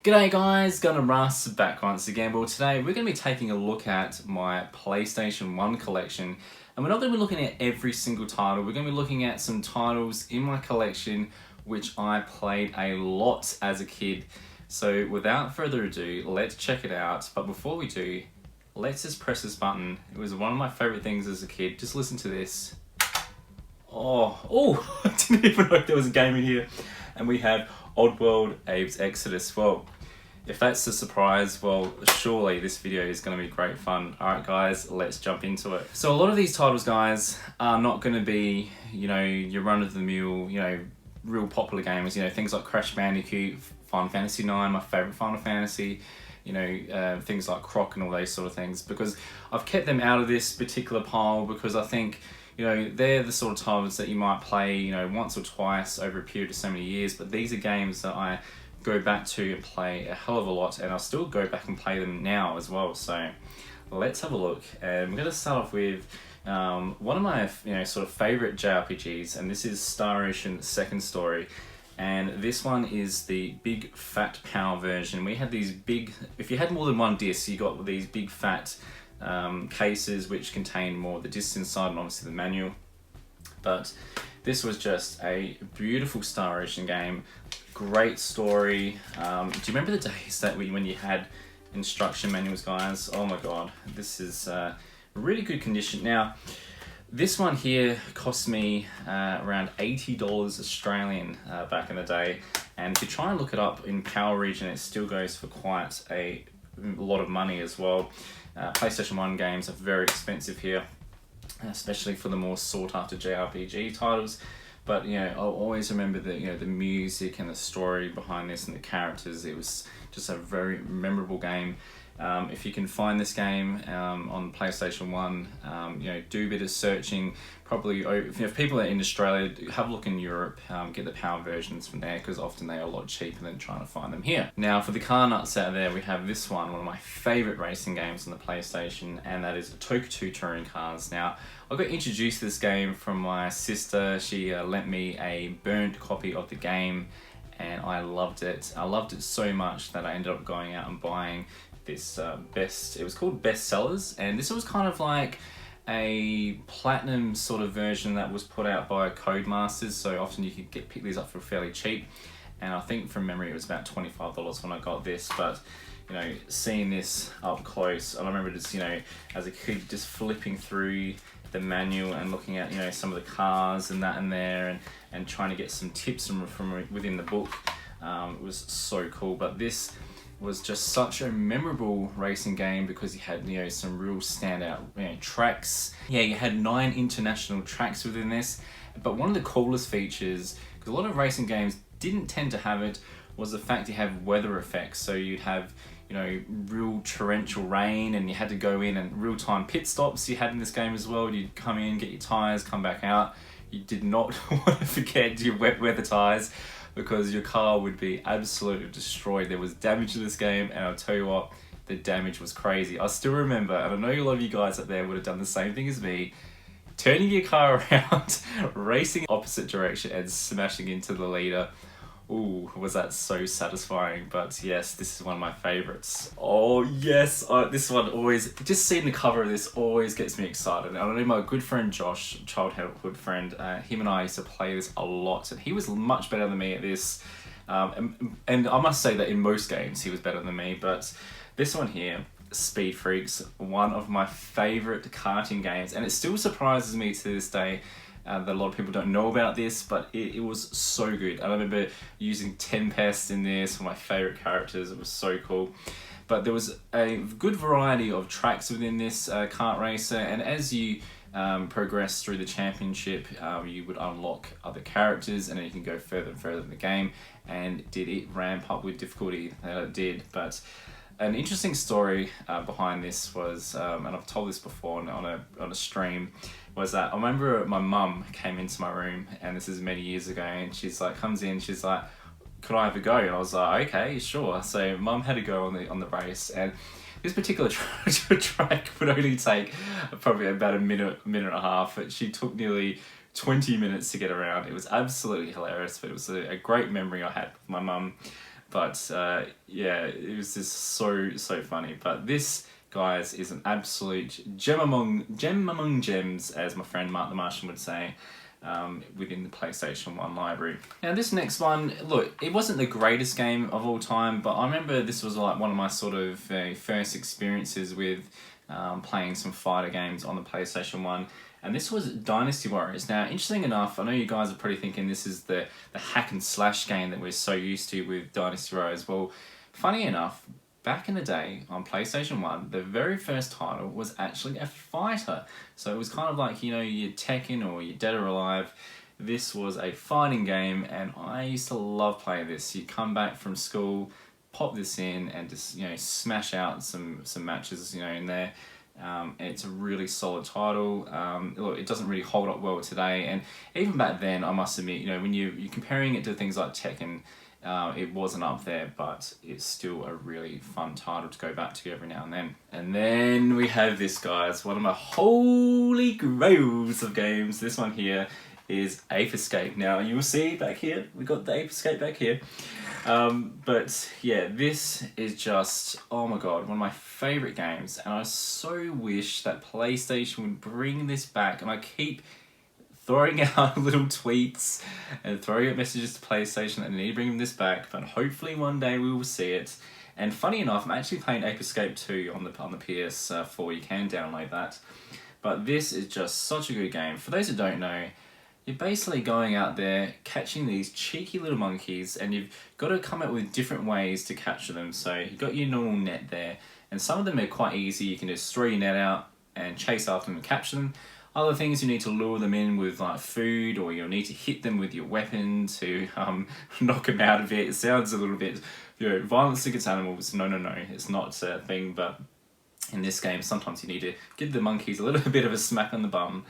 G'day guys, Gunner Russ back once again. Well, today we're going to be taking a look at my PlayStation 1 collection, and we're not going to be looking at every single title. We're going to be looking at some titles in my collection which I played a lot as a kid. So without further ado, let's check it out. But before we do, let's just press this button. It was one of my favorite things as a kid. Just listen to this. Oh, I didn't even know there was a game in here. And we have Oddworld Abe's Exodus. Well, if that's a surprise, well, surely this video is going to be great fun. Alright guys, let's jump into it. So a lot of these titles, guys, are not going to be, your run-of-the-mill, real popular games. Things like Crash Bandicoot, Final Fantasy 9, my favourite Final Fantasy, things like Croc and all those sort of things. Because I've kept them out of this particular pile because I think, they're the sort of titles that you might play, once or twice over a period of so many years. But these are games that I go back to and play a hell of a lot, and I'll still go back and play them now as well. So let's have a look, and we're going to start off with one of my sort of favorite JRPGs, and this is Star Ocean Second Story. And this one is the big fat power version. We had these big, if you had more than one disc, you got these big fat cases which contain more of the discs inside and obviously the manual. But this was just a beautiful Star Ocean game. Great story. Do you remember the days that when you had instruction manuals, guys? Oh my god, this is really good condition. Now, this one here cost me around $80 Australian back in the day, and if you try and look it up in Power Region, it still goes for quite a lot of money as well. PlayStation 1 games are very expensive here, especially for the more sought after JRPG titles. But I'll always remember the music and the story behind this and the characters. It was just a very memorable game. If you can find this game on PlayStation 1, do a bit of searching. Probably, if people are in Australia, have a look in Europe, get the power versions from there, because often they are a lot cheaper than trying to find them here. Now, for the car nuts out there, we have this one of my favourite racing games on the PlayStation, and that is Toka 2 Touring Cars. Now, I got introduced to this game from my sister. She lent me a burnt copy of the game, and I loved it. I loved it so much that I ended up going out and buying this it was called Bestsellers, and this was kind of like a platinum sort of version that was put out by Codemasters, so often you could pick these up for fairly cheap, and I think from memory it was about $25 when I got this. But seeing this up close, I remember just as a kid just flipping through the manual and looking at some of the cars and that and there, and trying to get some tips from within the book. It was so cool. But this was just such a memorable racing game because you had some real standout tracks. Yeah, you had 9 international tracks within this. But one of the coolest features, because a lot of racing games didn't tend to have it, was the fact you have weather effects. So you'd have real torrential rain, and you had to go in, and real-time pit stops you had in this game as well. You'd come in, get your tyres, come back out. You did not want to forget your wet weather tyres, because your car would be absolutely destroyed. There was damage to this game, and I'll tell you what, the damage was crazy. I still remember, and I know a lot of you guys up there would have done the same thing as me, turning your car around, racing opposite direction, and smashing into the leader. Ooh, was that so satisfying. But yes, this is one of my favorites. Oh yes, this one always, just seeing the cover of this always gets me excited. And I know my good friend Josh, childhood friend, him and I used to play this a lot, and he was much better than me at this. And I must say that in most games he was better than me, but this one here, Speed Freaks, one of my favorite karting games, and it still surprises me to this day that a lot of people don't know about this, but it was so good. I remember using Tempest in this for my favorite characters. It was so cool. But there was a good variety of tracks within this kart racer, and as you progress through the championship, you would unlock other characters, and then you can go further and further in the game. And did it ramp up with difficulty? It did. But an interesting story behind this was, and I've told this before on a stream, was that I remember my mum came into my room, and this is many years ago, and she's like, comes in, she's like, could I have a go? And I was like, okay, sure. So mum had a go on the race, and this particular track would only take probably about a minute and a half, but she took nearly 20 minutes to get around. It was absolutely hilarious, but it was a great memory I had with my mum. But yeah, it was just so funny. But this, guys, is an absolute gem among gems, as my friend MarktheMartian would say, within the PlayStation 1 library. Now this next one, look, it wasn't the greatest game of all time, but I remember this was like one of my sort of first experiences with playing some fighter games on the PlayStation 1. And this was Dynasty Warriors. Now, interesting enough, I know you guys are probably thinking this is the hack and slash game that we're so used to with Dynasty Warriors. Well, funny enough, back in the day on PlayStation 1, the very first title was actually a fighter. So it was kind of like, you know, your Tekken or your Dead or Alive. This was a fighting game, and I used to love playing this. You come back from school, pop this in, and just, you know, smash out some matches, you know, in there. It's a really solid title. Look, it doesn't really hold up well today, and even back then, I must admit, you know, when you're comparing it to things like Tekken, it wasn't up there, but it's still a really fun title to go back to every now and then. And then we have this, guys, one of my holy grails of games. This one here is Ape Escape. Now, you will see back here, we got the Ape Escape back here. But yeah, this is just, oh my god, one of my favourite games, and I so wish that PlayStation would bring this back. And I keep throwing out little tweets and throwing out messages to PlayStation that they need to bring this back, but hopefully one day we will see it. And funny enough, I'm actually playing Ape Escape 2 on the PS4, you can download that. But this is just such a good game. For those who don't know, you're basically going out there, catching these cheeky little monkeys, and you've got to come up with different ways to capture them. So you've got your normal net there, and some of them are quite easy. You can just throw your net out and chase after them and capture them. Other things, you need to lure them in with like food, or you'll need to hit them with your weapon to knock them out of it. It sounds a little bit, you know, violence against animals. No, it's not a thing, but in this game, sometimes you need to give the monkeys a little bit of a smack on the bum,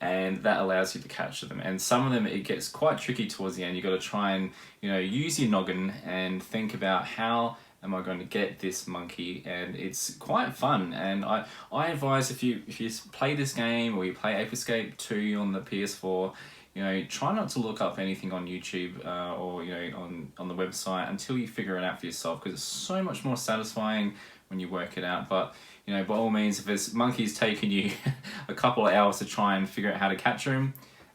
and that allows you to capture them. And some of them, it gets quite tricky towards the end. You've got to try and, you know, use your noggin and think about how am I going to get this monkey, and it's quite fun. And I advise if you play this game, or you play Ape Escape 2 on the PS4, you know, try not to look up anything on YouTube or, you know, on the website until you figure it out for yourself, because it's so much more satisfying when you work it out. But, you know, by all means, if this monkey's taking you a couple of hours to try and figure out how to capture him,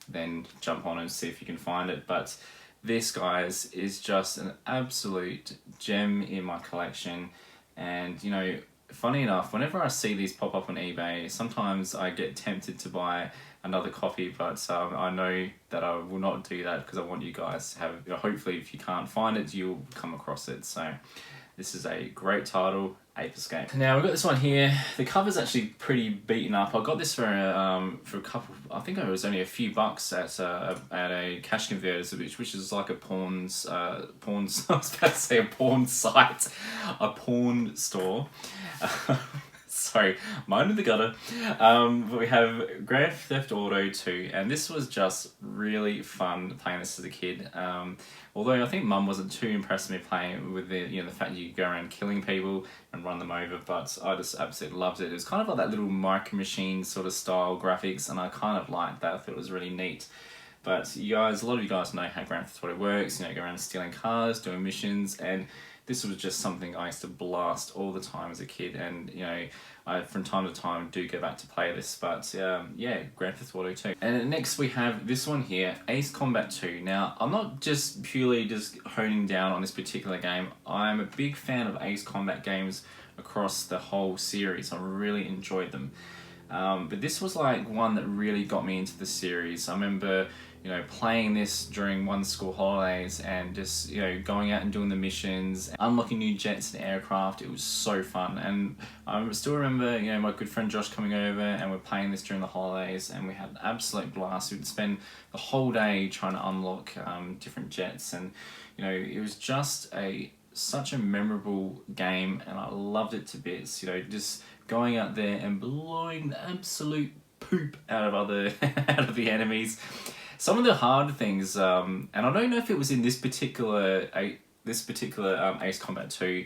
then jump on and see if you can find it. But this, guys, is just an absolute gem in my collection. And, you know, funny enough, whenever I see these pop up on eBay, sometimes I get tempted to buy another copy, but I know that I will not do that, because I want you guys to have, you know, hopefully if you can't find it, you'll come across it. So this is a great title, Ape Escape. Now we've got this one here. The cover's actually pretty beaten up. I got this for a couple, I think it was only a few bucks at a cash converters, which is like a I was about to say a porn site, a porn store. Sorry, mind in the gutter. But we have Grand Theft Auto 2, and this was just really fun playing this as a kid. Although I think Mum wasn't too impressed with me playing with the, you know, the fact that you go around killing people and run them over, but I just absolutely loved it. It was kind of like that little Micro Machine sort of style graphics, and I kind of liked that. I thought it was really neat. But you guys, a lot of you guys know how Grand Theft Auto works. You know, go around stealing cars, doing missions, and this was just something I used to blast all the time as a kid. And, you know, I from time to time do go back to play this, but yeah, Grand Theft Auto 2. And next we have this one here, Ace Combat 2. Now, I'm not just purely just honing down on this particular game. I'm a big fan of Ace Combat games across the whole series. I really enjoyed them. But this was like one that really got me into the series. I remember, you know, playing this during one school holidays and just, you know, going out and doing the missions, unlocking new jets and aircraft. It was so fun. And I still remember, you know, my good friend Josh coming over, and we're playing this during the holidays, and we had an absolute blast. We'd spend the whole day trying to unlock different jets, and, you know, it was just such a memorable game, and I loved it to bits. You know, just going out there and blowing the absolute poop out of the enemies. Some of the hard things, and I don't know if it was in this particular Ace Combat 2,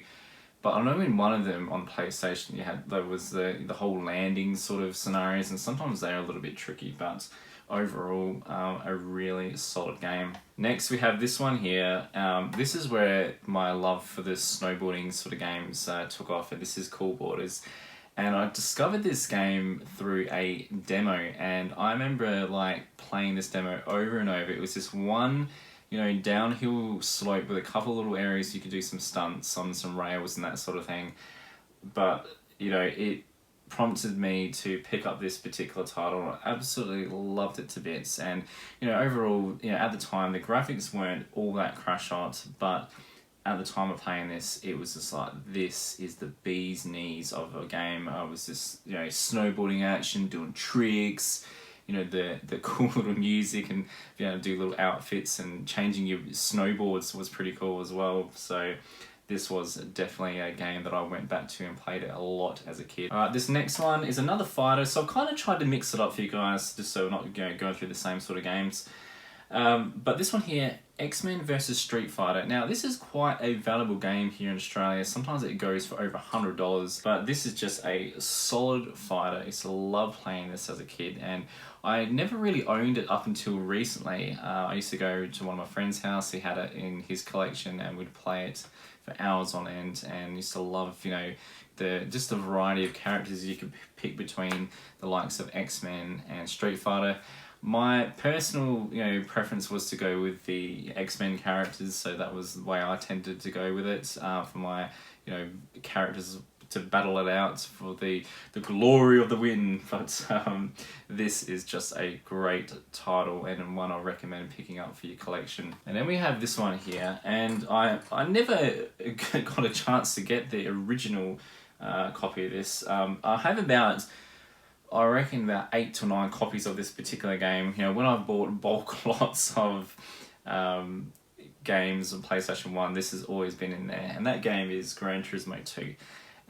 but I know in one of them on PlayStation there was the whole landing sort of scenarios, and sometimes they're a little bit tricky. But overall, a really solid game. Next we have this one here. This is where my love for the snowboarding sort of games took off, and this is Cool Borders. And I discovered this game through a demo, and I remember like playing this demo over and over. It was this one, you know, downhill slope with a couple little areas you could do some stunts on some rails and that sort of thing. But, you know, it prompted me to pick up this particular title. I absolutely loved it to bits, and, you know, overall, you know, at the time the graphics weren't all that crash hot, but at the time of playing this, it was just like, this is the bee's knees of a game. I was just, you know, snowboarding action, doing tricks, you know, the cool little music, and being able to do little outfits, and changing your snowboards was pretty cool as well. So this was definitely a game that I went back to and played it a lot as a kid. Alright, this next one is another fighter, so I've kind of tried to mix it up for you guys, just so we're not, you know, going through the same sort of games. But this one here, XMen versus Street Fighter. Now this is quite a valuable game here in Australia. Sometimes it goes for over $100, but this is just a solid fighter. I used to love playing this as a kid, and I never really owned it up until recently. I used to go to one of my friend's house. He had it in his collection, and we'd play it for hours on end, and used to love, you know, just the variety of characters you could pick between the likes of XMen and Street Fighter. My personal, you know, preference was to go with the X-Men characters, so that was the way I tended to go with it, for my, you know, characters to battle it out for the glory of the win. But this is just a great title, and one I recommend picking up for your collection. And then we have this one here, and I never got a chance to get the original copy of this. I have about, I reckon, about 8 to 9 copies of this particular game. You know, when I've bought bulk lots of games on PlayStation 1, this has always been in there, and that game is Gran Turismo 2.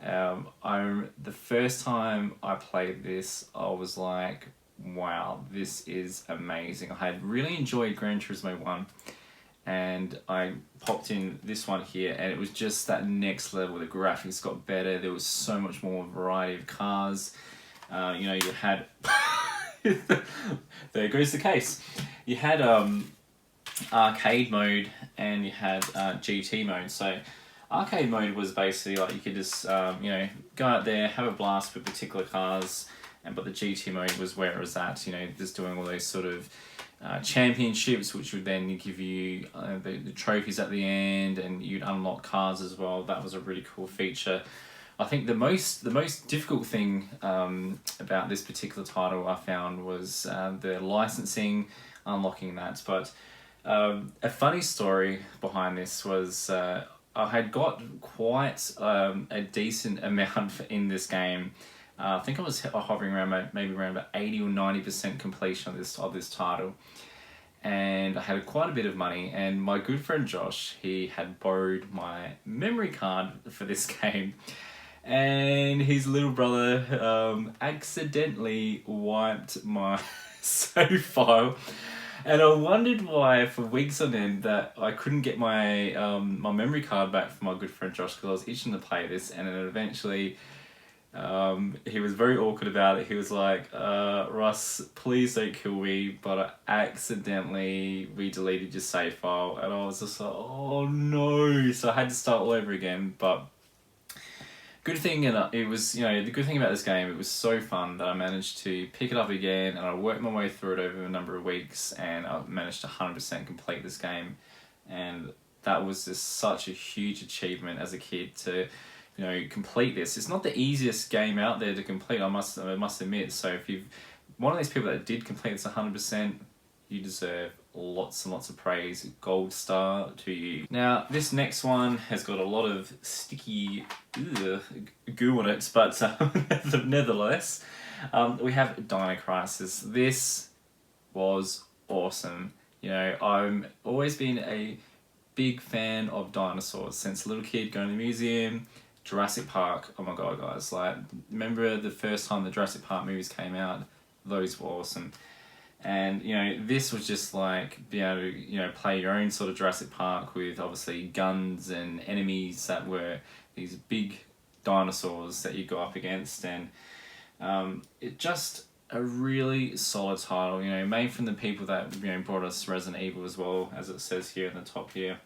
The first time I played this, I was like, wow, this is amazing. I had really enjoyed Gran Turismo 1, and I popped in this one here, and it was just that next level. The graphics got better, there was so much more variety of cars. You know, you had there goes the case. You had arcade mode, and you had GT mode. So arcade mode was basically like you could just you know, go out there, have a blast with particular cars, but the GT mode was where it was at. You know, just doing all those sort of championships, which would then give you the trophies at the end, and you'd unlock cars as well. That was a really cool feature. I think the most difficult thing about this particular title I found was the licensing, unlocking that. But a funny story behind this was I had got quite a decent amount in this game. I think I was hovering around maybe around about 80 or 90% completion of this title. And I had quite a bit of money, and my good friend Josh, he had borrowed my memory card for this game. And his little brother accidentally wiped my save file, and I wondered why for weeks on end that I couldn't get my my memory card back from my good friend Josh, because I was itching to play this. And then eventually he was very awkward about it. He was like, Russ, please don't kill me, but I accidentally re-deleted your save file. And I was just like, oh no. So I had to start all over again. But good thing, and it was, you know, the good thing about this game, it was so fun that I managed to pick it up again, and I worked my way through it over a number of weeks, and I managed to 100% complete this game. And that was just such a huge achievement as a kid to, you know, complete this. It's not the easiest game out there to complete, I must admit. So if you've one of these people that did complete this 100%, you deserve lots and lots of praise. Gold star to you. Now, this next one has got a lot of sticky goo on it, but nevertheless, we have Dino Crisis. This was awesome. You know, I've always been a big fan of dinosaurs since a little kid, going to the museum. Jurassic Park, oh my god guys, like, remember the first time the Jurassic Park movies came out? Those were awesome. And, you know, this was just like being able to, you know, play your own sort of Jurassic Park with obviously guns and enemies that were these big dinosaurs that you go up against. And it just a really solid title, you know, made from the people that, you know, brought us Resident Evil as well, as it says here in the top here.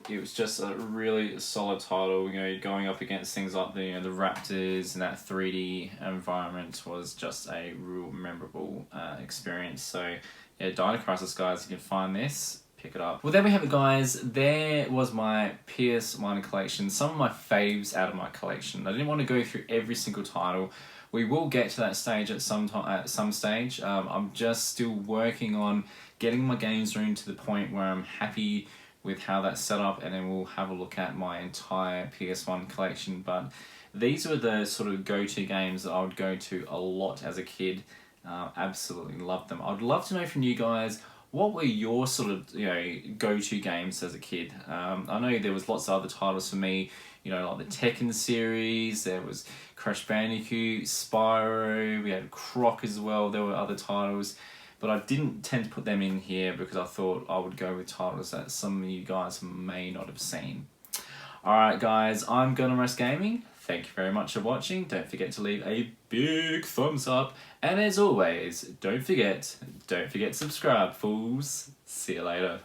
It was just a really solid title, you know, going up against things like the, you know, the Raptors and that 3D environment was just a real memorable experience. So yeah, Dino Crisis, guys, you can find this, pick it up. Well, there we have it, guys. There was my PS1 collection, some of my faves out of my collection. I didn't want to go through every single title. We will get to that stage at some stage. I'm just still working on getting my games room to the point where I'm happy with how that's set up, and then we'll have a look at my entire PS1 collection. But these were the sort of go-to games that I would go to a lot as a kid. Absolutely loved them. I'd love to know from you guys, what were your sort of, you know, go-to games as a kid? I know there was lots of other titles for me, you know, like the Tekken series, there was Crash Bandicoot, Spyro, we had Croc as well, there were other titles. But I didn't tend to put them in here because I thought I would go with titles that some of you guys may not have seen. Alright guys, I'm Gunnerest Gaming. Thank you very much for watching. Don't forget to leave a big thumbs up. And as always, don't forget to subscribe, fools. See you later.